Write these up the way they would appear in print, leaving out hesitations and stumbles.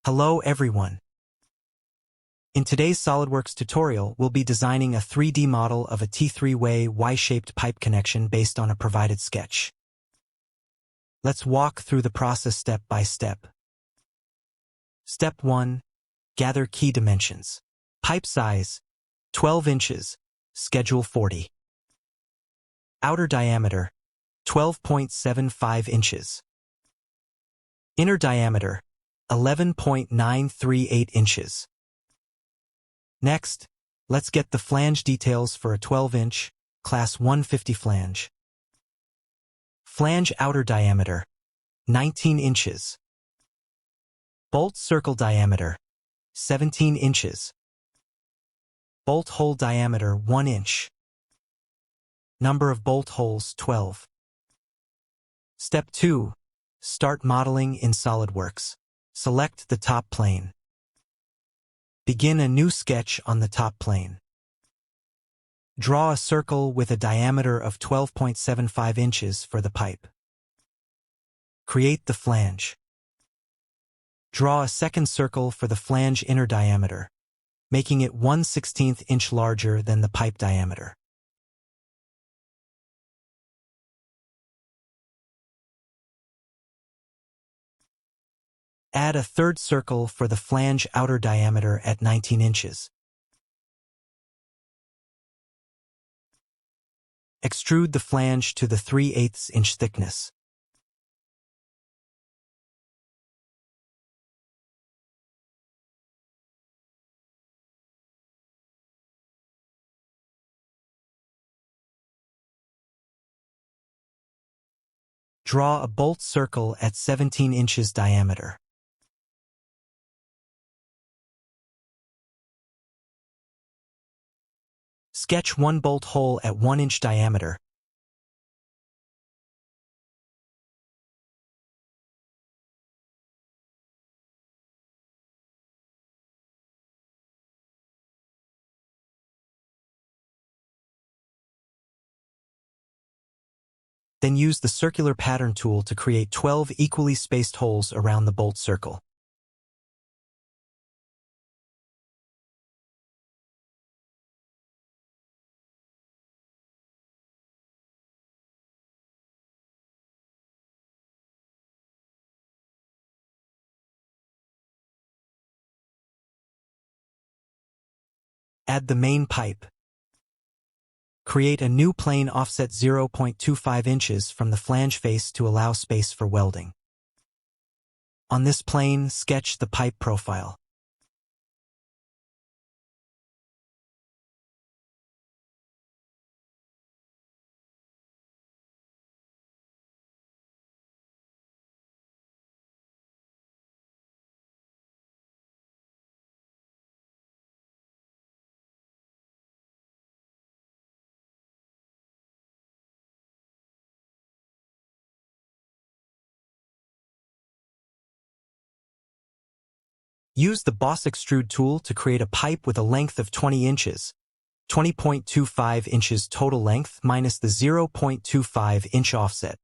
Hello everyone. In today's SolidWorks tutorial, we'll be designing a 3D model of a T3-way Y-shaped pipe connection based on a provided sketch. Let's walk through the process step by step. Step 1. Gather key dimensions. Pipe size, 12 inches, schedule 40. Outer diameter, 12.75 inches. Inner diameter, 11.938 inches. Next, let's get the flange details for a 12-inch, Class 150 flange. Flange outer diameter, 19 inches. Bolt circle diameter, 17 inches. Bolt hole diameter, 1 inch. Number of bolt holes, 12. Step 2. Start modeling in SolidWorks. Select the top plane. Begin a new sketch on the top plane. Draw a circle with a diameter of 12.75 inches for the pipe. Create the flange. Draw a second circle for the flange inner diameter, making it 1/16 inch larger than the pipe diameter. Add a third circle for the flange outer diameter at 19 inches. Extrude the flange to the 3/8 inch thickness. Draw a bolt circle at 17 inches diameter. Sketch one bolt hole at 1 inch diameter. Then use the circular pattern tool to create 12 equally spaced holes around the bolt circle. Add the main pipe. Create a new plane offset 0.25 inches from the flange face to allow space for welding. On this plane, sketch the pipe profile. Use the Boss Extrude tool to create a pipe with a length of 20 inches, 20.25 inches total length minus the 0.25 inch offset.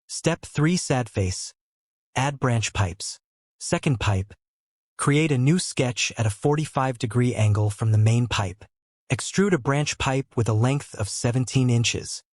Step 3. SAD face. Add branch pipes. Second pipe. Create a new sketch at a 45-degree angle from the main pipe. Extrude a branch pipe with a length of 17 inches.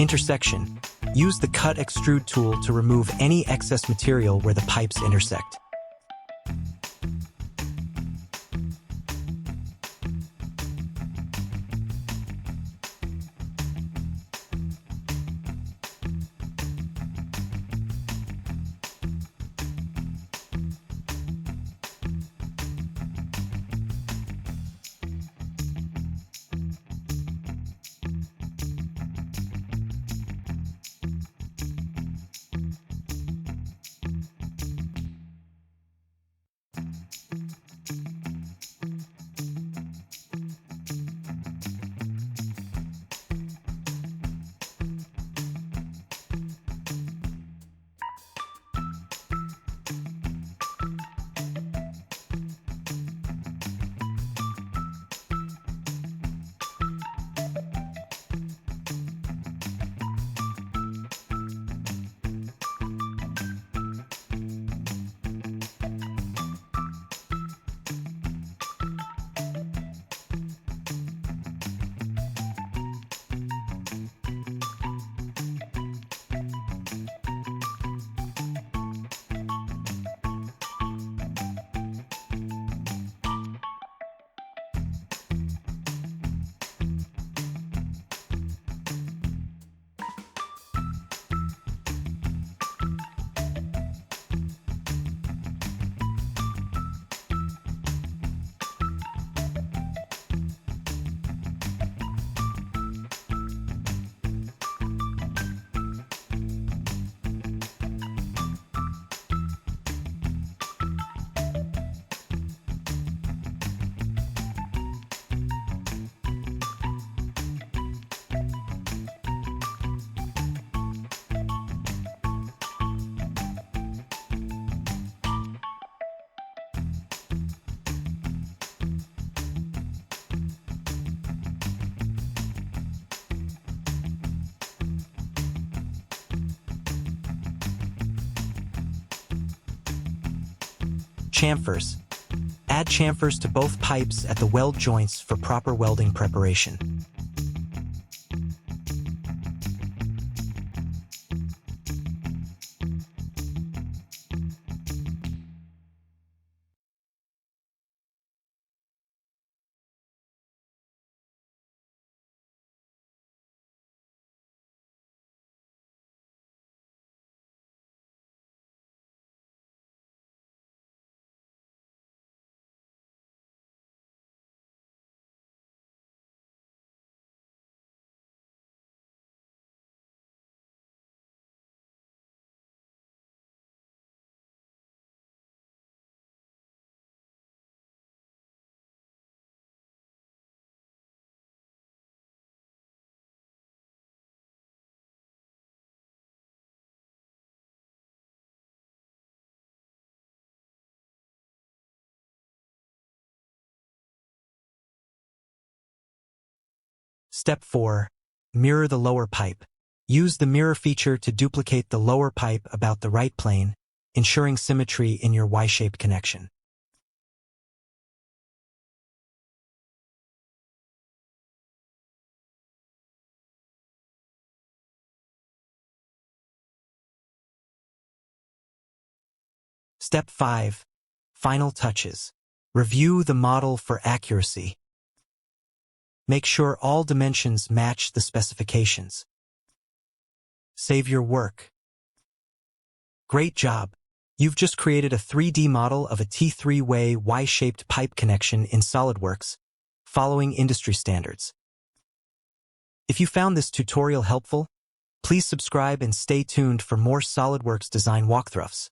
Intersection. Use the cut extrude tool to remove any excess material where the pipes intersect. Chamfers. Add chamfers to both pipes at the weld joints for proper welding preparation. Step 4. Mirror the lower pipe. Use the mirror feature to duplicate the lower pipe about the right plane, ensuring symmetry in your Y-shaped connection. Step 5. Final touches. Review the model for accuracy. Make sure all dimensions match the specifications. Save your work. Great job! You've just created a 3D model of a T3-way Y-shaped pipe connection in SolidWorks, following industry standards. If you found this tutorial helpful, please subscribe and stay tuned for more SolidWorks design walkthroughs.